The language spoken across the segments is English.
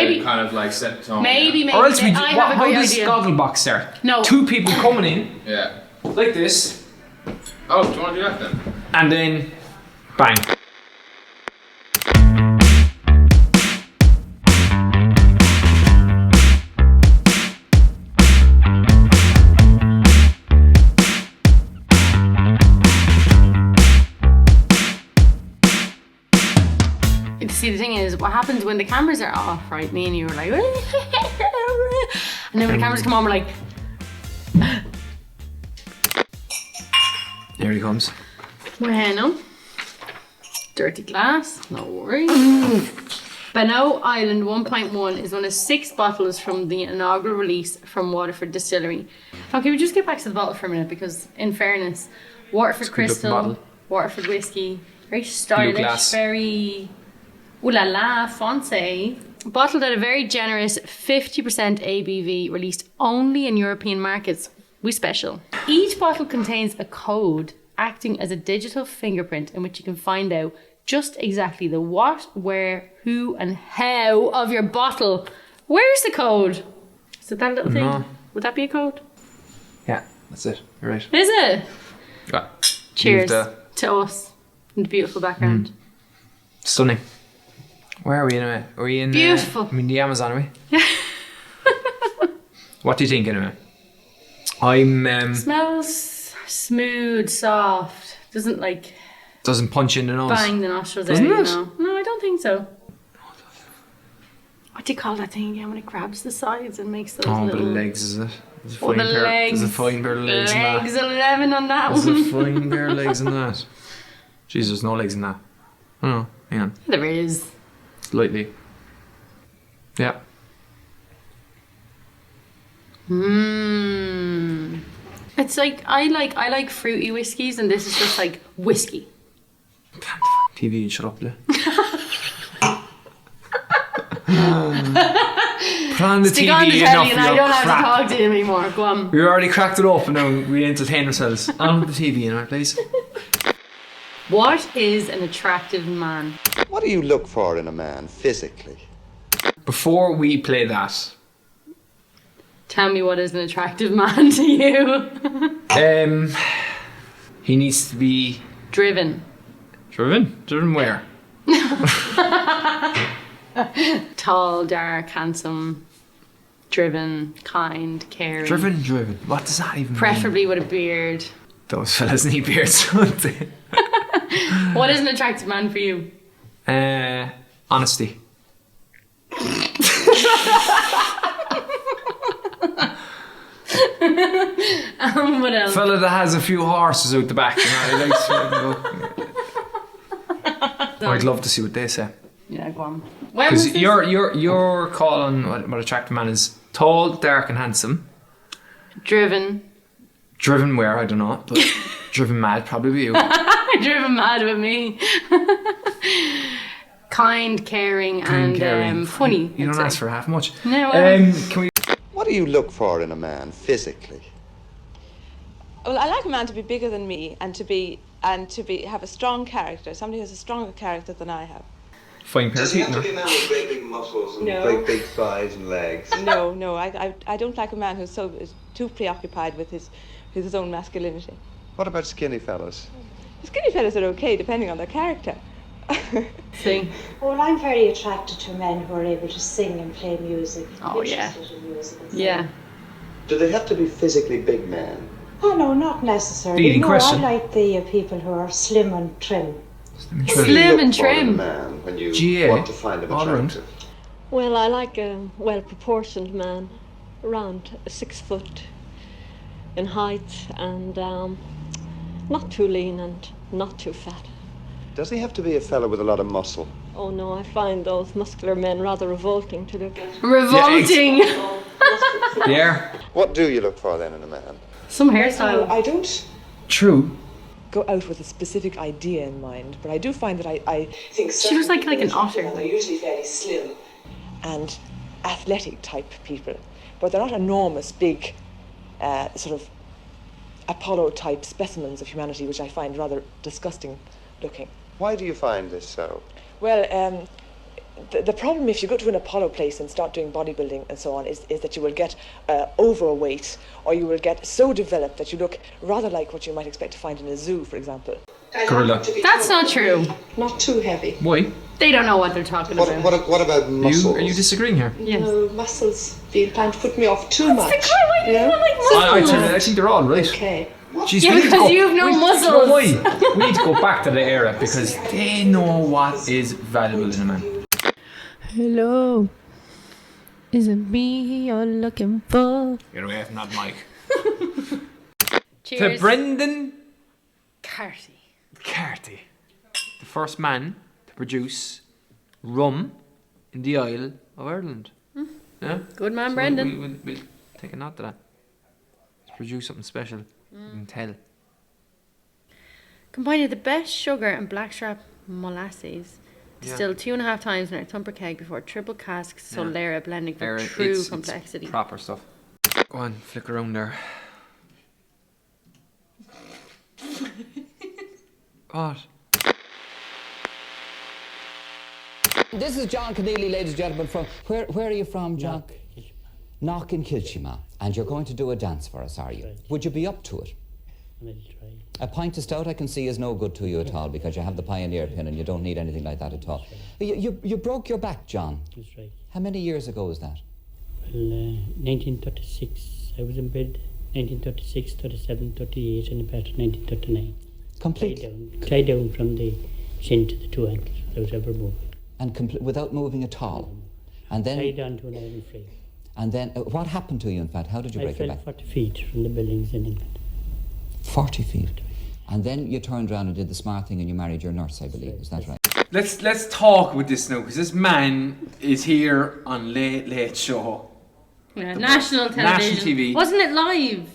maybe. kind of like set tone. Maybe. Or else How does Gogglebox start? No. 2 people coming in. Yeah. Like this. Oh, do you want to do that then? And then bang. See, the thing is, what happens when the cameras are off, right? Me and you were like, and then when the cameras come on, we're like, Here he comes. bueno, dirty glass, no worries. Bannow Island 1.1 is one of 6 bottles from the inaugural release from Waterford Distillery. Okay, we just get back to the bottle for a minute because, in fairness, Waterford Crystal, Waterford whiskey, very stylish, very ooh la la, fancy. Bottled at a very generous 50% ABV, released only in European markets. We special. Each bottle contains a code acting as a digital fingerprint in which you can find out just exactly the what, where, who, and how of your bottle. Where's the code? Is it that little thing? No. Would that be a code? Yeah, that's it. You're right. Is it? Yeah. Cheers to us in the beautiful background. Stunning. Where are we anyway? Are we in beautiful? I'm in the Amazon, are we? Yeah. What do you think anyway? I'm smells smooth, soft. Doesn't like doesn't punch in the nose. Bang the nostrils out, Doesn't it? You know? No, I don't think so. What do you call that thing again when it grabs the sides and makes those little... the legs, is it? There's a fine pair, legs. There's a fine pair of legs in that. Legs 11 on that There's one. a fine pair of legs in that. Jeez, there's no legs in that. Oh no, hang on. There is. Slightly. Yeah. It's like I like fruity whiskies, and this is just like whiskey. TV, shut up, Lou. Put on the Stick TV on the enough telly, for and I your don't have to crap. talk to him anymore. Go on. We already cracked it up, and now we entertain ourselves. On with the TV, you know, please. What is an attractive man? What do you look for in a man physically? Before we play that, Tell me what is an attractive man to you. he needs to be Driven. driven. Driven where? Tall, dark, handsome, driven, kind, caring. Driven. What does that even mean? Preferably with a beard. Those fellas need beards, don't they? What is an attractive man for you? Honesty. What else? Fella that has a few horses out the back, you know, he likes to I'd love to see what they say. Yeah, go on. When was Because this? your call on what attractive man is tall, dark, and handsome. Driven. Driven where? I don't know, but driven mad probably be you. Driven mad with me. Kind, caring, and funny. You don't ask for half much. No, well. Can we? What do you look for in a man physically? Well, I like a man to be bigger than me and to have a strong character. Somebody who has a stronger character than I have. Fine pair of Does he teeth have to now. be a man with great big muscles and No. great big thighs and legs? No, I don't like a man who's too preoccupied with his own masculinity. What about skinny fellas? Skinny fellas are okay, depending on their character. See. Well, I'm very attracted to men who are able to sing and play music. Oh, yeah. Interested in music and Yeah. singing. Do they have to be physically big men? Oh no, not necessarily. Leading no, question. I like the people who are slim and trim. Slim What do you and look for in a trim. man when you GA, want to find him all round. attractive? Well, I like a well-proportioned man, around 6 foot in height, and not too lean and not too fat. Does he have to be a fella with a lot of muscle? Oh no, I find those muscular men rather revolting to look at. Revolting. Yeah. What do you look for then in a man? Some hairstyle. I don't True. go out with a specific idea in mind, but I do find that I think She was like an otter. They're usually fairly slim and athletic type people, but they're not enormous, big, sort of Apollo type specimens of humanity, which I find rather disgusting looking. Why do you find this so? Well, the problem if you go to an Apollo place and start doing bodybuilding and so on is that you will get overweight, or you will get so developed that you look rather like what you might expect to find in a zoo, for example. Gorilla. That's not true. Not too heavy. Why? They don't know what they're talking about. What about muscles? Are you disagreeing here? Yes. No, muscles. They plan to put me off too much. Why do you not like muscles? I think they're all right. Okay. Jeez, Yeah, we need to because go- you have no we- muscles. You know why? We need to go back to the era because they know what is valuable in a man. Hello. Is it me you're looking for? Get away from that mic. Cheers. To Brendan Carty. the first man to produce rum in the Isle of Ireland. Yeah? Good man, So Brendan. We'll take a note of that. Let's produce something special. You can tell. Combining the best sugar and blackstrap molasses. Distilled 2.5 times in our thumper keg before triple cask Solera blending for true complexity. It's proper stuff. Go on, flick around there. What? This is John Keneally, ladies and gentlemen, from... Where are you from, John? Knock in Kilchima. And you're going to do a dance for us, are you? Right. Would you be up to it? I'll try. A pint of stout I can see is no good to you at all because you have the pioneer pin and you don't need anything like that at all. You broke your back, John. That's right. How many years ago was that? Well, 1936. I was in bed 1936, 37, 38 and about 1939. Complete? Tied down from the shin to the two ankles without ever moving. And without moving at all? And then... Tied on to an iron frame. And then, what happened to you, in fact? How did you break your back? I fell 40 feet from the buildings in England. 40 feet? And then you turned around and did the smart thing and you married your nurse, I believe. Is that right? Let's talk with this now, because this man is here on Late Show. Yeah, national television. National TV. Wasn't it live?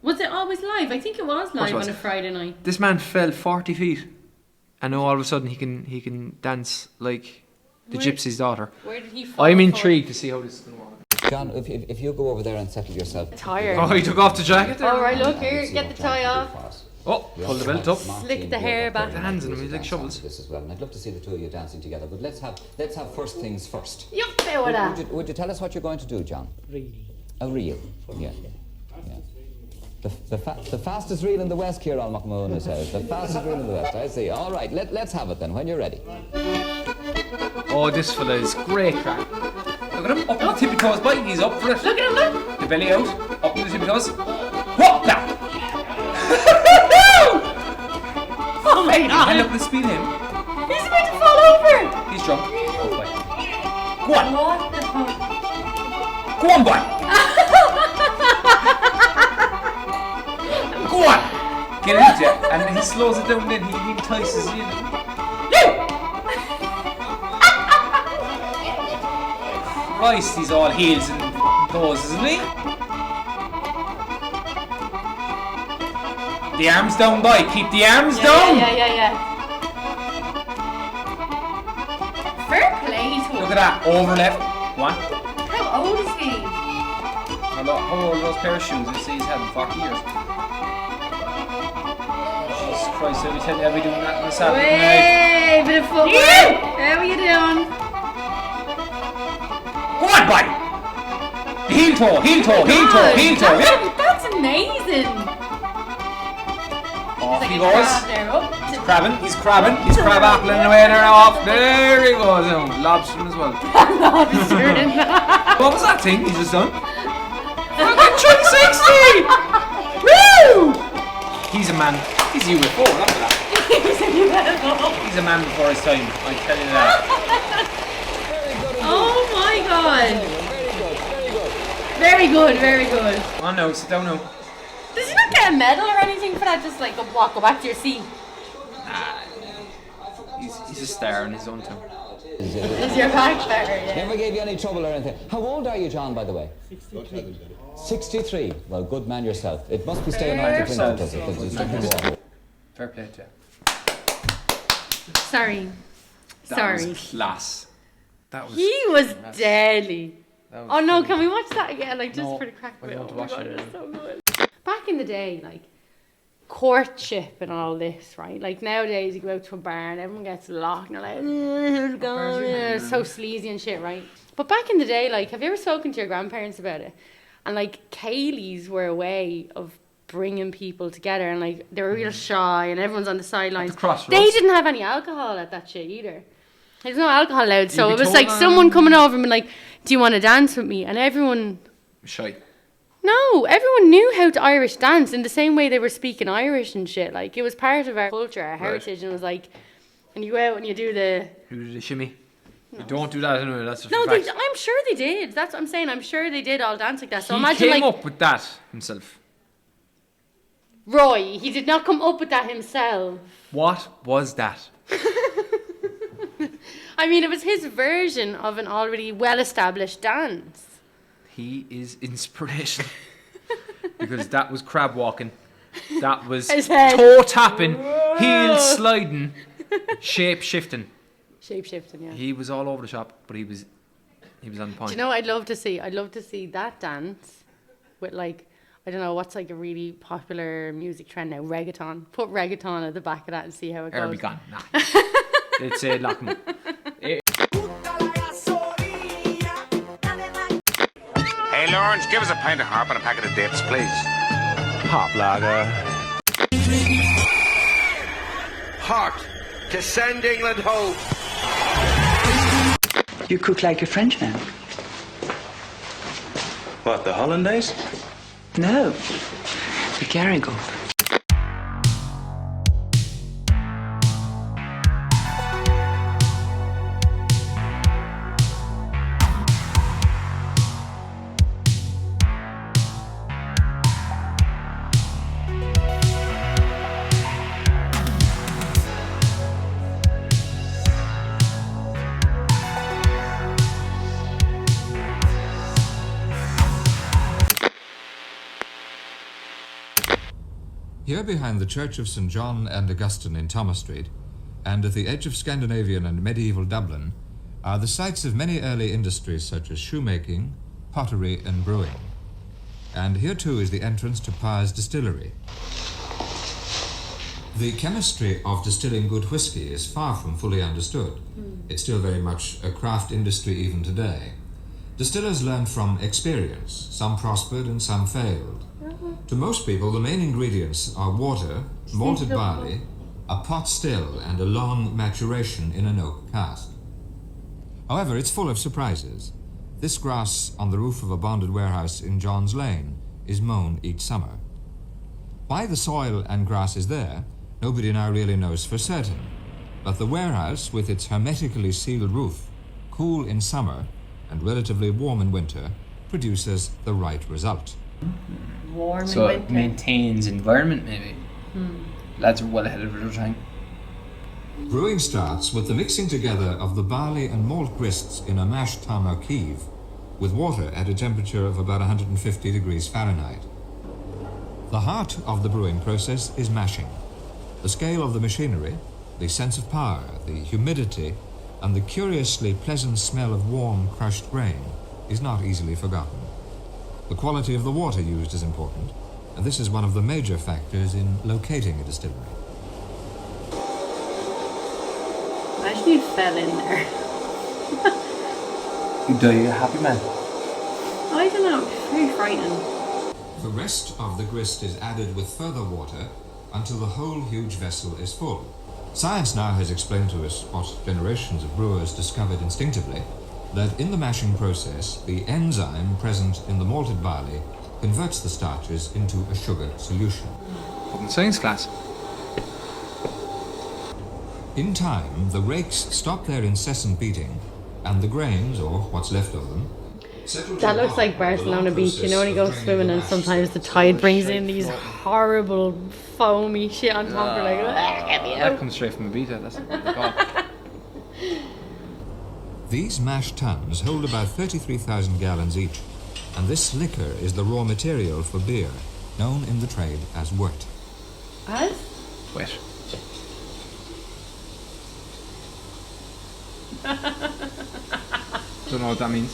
Was it always live? I think it was live on a Friday night. This man fell 40 feet, and now all of a sudden he can dance like the gypsy's daughter. Where did he fall? I'm intrigued to see how this is going to work. John, if you go over there and settle yourself... Tired. Oh, he took off the jacket there. All right, look here. Get the tie off. Oh, pull the belt up. Slick the hair back. The hands in him, he's like shovels. This as well, and I'd love to see the two of you dancing together. But let's have first things first. Yup, there with that. Would you tell us what you're going to do, John? Reel. A reel. Yeah. The fastest reel in the West, Kieran McMahon says. The fastest reel in the West. I see. All right, let's have it then. When you're ready. Oh, this fella is great crack. Look at him, up on the tippy toes, biting. He's up for it. Look at him, look. The belly out, up on the tippy toes. What now? Oh my god. And look at the speed of him. He's about to fall over. He's drunk. Oh boy. Go on. What the fuck? Go on, boy. Go on. Get into it. And he slows it down then. He entices you in. Christ, he's all heels and toes, isn't he? The arms down, boy. Keep the arms down. Yeah. Fair play to him. Look at that. Over left. One. How old is he? How old are those pair of shoes? I see he's had them 40 years. Jesus Christ, every time I'll be doing that on a Saturday night. Way, bit of footwork. How are you doing? Go on, boy! Heel toe. Yeah. That's amazing. Off Like he a goes. crab there, up to- He's crabbing. He's crab appling away there off. There he goes. Lobstering as well. Lobstering. What was that thing he just done? Fucking 360! Woo! He's a man. He's a UFO, look at that. He's a man before his time, I tell you that. Oh my god. Very good. Oh no, sit down now. Does he not get a medal or anything for that? Just like go back to your seat. He's a star in his own time. Is your back better? Yeah. Never gave you any trouble or anything. How old are you, John, by the way? 63. 63. Well, good man yourself. It must be staying on the drink, does it? Because he's drinking water. Fair play to you. Sorry. That was class. That was. He was deadly. That was Oh no, brilliant. can we watch that again? Like just No, for the crack of I it. don't Oh want my to watch god, it it was so good. Back in the day, like courtship and all this, right? Like nowadays you go out to a bar and everyone gets locked and they're like, who's going? It's so sleazy and shit, right? But back in the day, like, have you ever spoken to your grandparents about it? And like Cayleys were a way of bringing people together, and like they were real shy and everyone's on the sidelines. They didn't have any alcohol at that shit either. There's no alcohol allowed, so it was like someone coming over and being like, do you want to dance with me? And everyone... Shy. No, everyone knew how to Irish dance in the same way they were speaking Irish and shit. Like, it was part of our culture, our heritage, and it was like, and you go out and you do the... You do the shimmy. No. You don't do that anyway, that's a No, fact. I'm sure they did. That's what I'm saying. I'm sure they did all dance like that. So he imagine, came like... up with that himself. Roy, he did not come up with that himself. What was that? I mean, it was his version of an already well-established dance. He is inspiration. Because that was crab walking. That was toe tapping, heel sliding, shape shifting. Shape shifting, yeah. He was all over the shop, but he was on point. Do you know what I'd love to see? I'd love to see that dance with, like, I don't know, what's like a really popular music trend now? Reggaeton. Put reggaeton at the back of that and see how it goes. Be gone. Nah. It's lock 'em up. Hey, Lawrence, give us a pint of hop and a packet of dips, please. Hop lager. Heart to send England home. You cook like a Frenchman. What, the Hollandaise? No, the Garrigle. Here behind the Church of St. John and Augustine in Thomas Street, and at the edge of Scandinavian and medieval Dublin, are the sites of many early industries such as shoemaking, pottery and brewing. And here too is the entrance to Parr's Distillery. The chemistry of distilling good whiskey is far from fully understood. It's still very much a craft industry even today. Distillers learned from experience. Some prospered and some failed. To most people, the main ingredients are water, malted barley, a pot still, and a long maturation in an oak cask. However, it's full of surprises. This grass on the roof of a bonded warehouse in John's Lane is mown each summer. Why the soil and grass is there, nobody now really knows for certain. But the warehouse, with its hermetically sealed roof, cool in summer and relatively warm in winter, produces the right result. Warm so in winter. It maintains environment, maybe. Lads are well ahead of their time. Brewing starts with the mixing together of the barley and malt grists in a mash tun or keeve, with water at a temperature of about 150 degrees Fahrenheit. The heart of the brewing process is mashing. The scale of the machinery, the sense of power, the humidity, and the curiously pleasant smell of warm, crushed grain is not easily forgotten. The quality of the water used is important, and this is one of the major factors in locating a distillery. Imagine you fell in there. Are you a happy man? I don't know, it's very frightening. The rest of the grist is added with further water until the whole huge vessel is full. Science now has explained to us what generations of brewers discovered instinctively, that in the mashing process, the enzyme present in the malted barley converts the starches into a sugar solution. In science class. In time, the rakes stop their incessant beating, and the grains, or what's left of them, that looks like Barcelona Beach. You know when you go swimming and sometimes the tide brings in these horrible foamy shit on top. You're like, get me out. That comes straight from Ibiza. That's what they call it. These mash tuns hold about 33,000 gallons each, and this liquor is the raw material for beer, known in the trade as wort. As? Wet. Don't know what that means.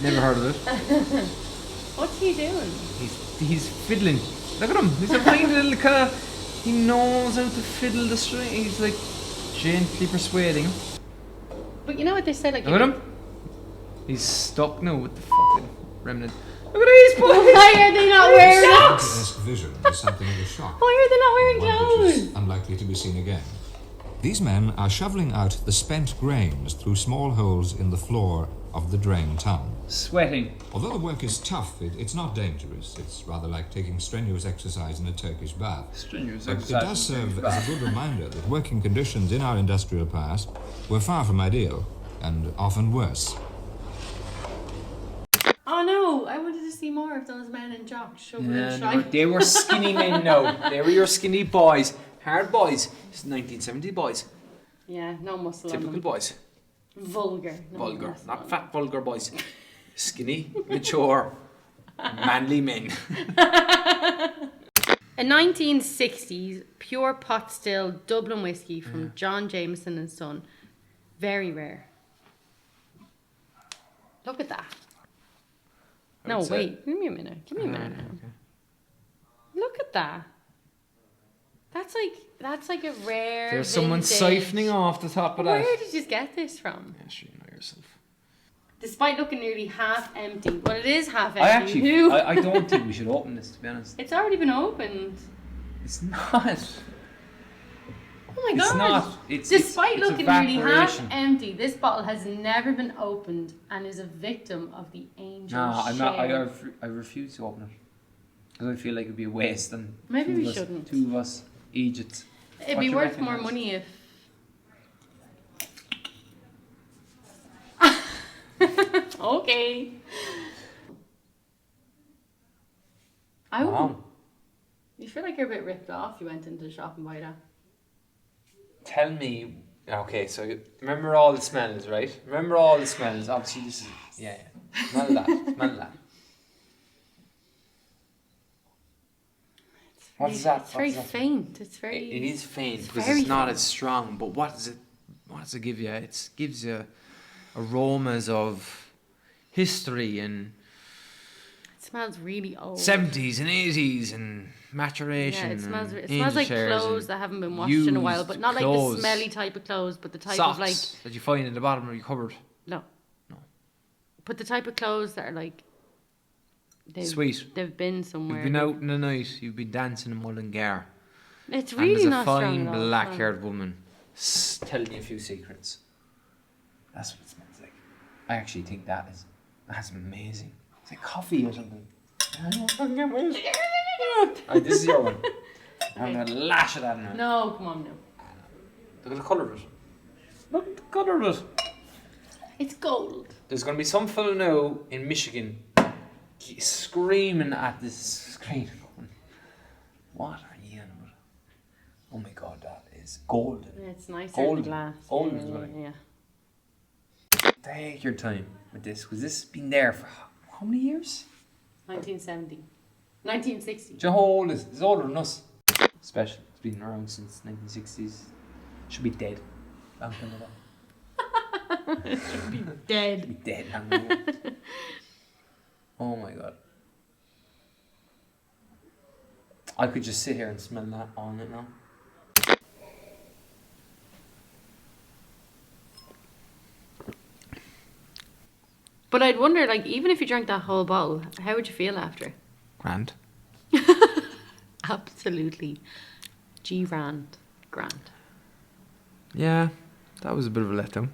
Never heard of it. What's he doing? He's fiddling. Look at him. He's a tiny little kind of... He knows how to fiddle the string. He's like gently persuading him. But you know what they say, like... Look at him. He's stuck now with the fucking remnant. Look at these boys! Why are they not wearing Grotesque vision is something of a shock. Why are they not wearing One which clothes? is unlikely to be seen again. These men are shoveling out the spent grains through small holes in the floor of the drain tun. Sweating. Although the work is tough, it's not dangerous. It's rather like taking strenuous exercise in a Turkish bath. Strenuous But exercise. it does serve as a good reminder that working conditions in our industrial past were far from ideal, and often worse. Oh no, I wanted to see more of those men in jocks shoveling They were skinny men now. They were your skinny boys. Hard boys. It's 1970 boys. Yeah, no muscle on Typical them. boys. Vulgar. No Vulgar. muscle on Not them. fat, vulgar boys. Skinny, mature, manly men. A 1960s pure pot still Dublin whiskey from John Jameson and Son. Very rare. Look at that. No, wait. Give me a minute. Give me a minute now. Okay. Look at that. That's like a rare. There's someone vintage. siphoning off the top of that. Where did you get this from? Yeah, sure, you know yourself. Despite looking nearly half empty. Well, it is half empty. I don't think we should open this, to be honest. It's already been opened. It's not. Oh my It's god. not. Despite it's looking nearly half evaporation. empty, this bottle has never been opened and is a victim of the angel No, I'm not. share. I refuse to open it. Because I feel like it'd be a waste. And Maybe two we of us- shouldn't. Two of us, Egypt. It'd What be you worth reckon, more Alice? money if... Okay. Wow. You feel like you're a bit ripped off. You went into the shop and buy that. Tell me. Okay, so remember all the smells, right? Remember all the smells. Obviously, this is. Yeah. Smell that. Smell that. What's that? It's very What's that? faint. It's very... It is faint it's because very it's not faint. as strong. But what does it give you? It gives you aromas of history and It smells really old. 70s and 80s and maturation. Yeah, it smells and like angel shares clothes and that haven't been washed in a while, used but not like clothes. the smelly type of clothes, but the type Socks of like... that you find in the bottom of your cupboard. No. But the type of clothes that are like... Sweet. They've been somewhere. You've been out in the night. You've been dancing in Mullingar. It's And really there's a not strong fine at all. black-haired woman telling you a few secrets. That's what it smells like. I actually think that's amazing. It's like coffee or something. Alright, this is your one. I'm gonna lash it at now. No, come on now. Look at the colour of it. Look at the colour of it. It's gold. There's gonna be some fella now in Michigan screaming at this screen. Going, what are you in with? Oh my god, that is golden. Yeah, it's nicer Golden. in the glass. Golden yeah, is what yeah. Take your time with this, because this has been there for how many years? 1970. 1960. Do you know how old is it? It's older than us. Special. It's been around since 1960s. Should be dead. Long time ago. Should be dead. Should be dead long ago. Oh my god. I could just sit here and smell that all night now. But I'd wonder, like, even if you drank that whole bottle, how would you feel after? Grand. Absolutely. Grand. Yeah, that was a bit of a letdown.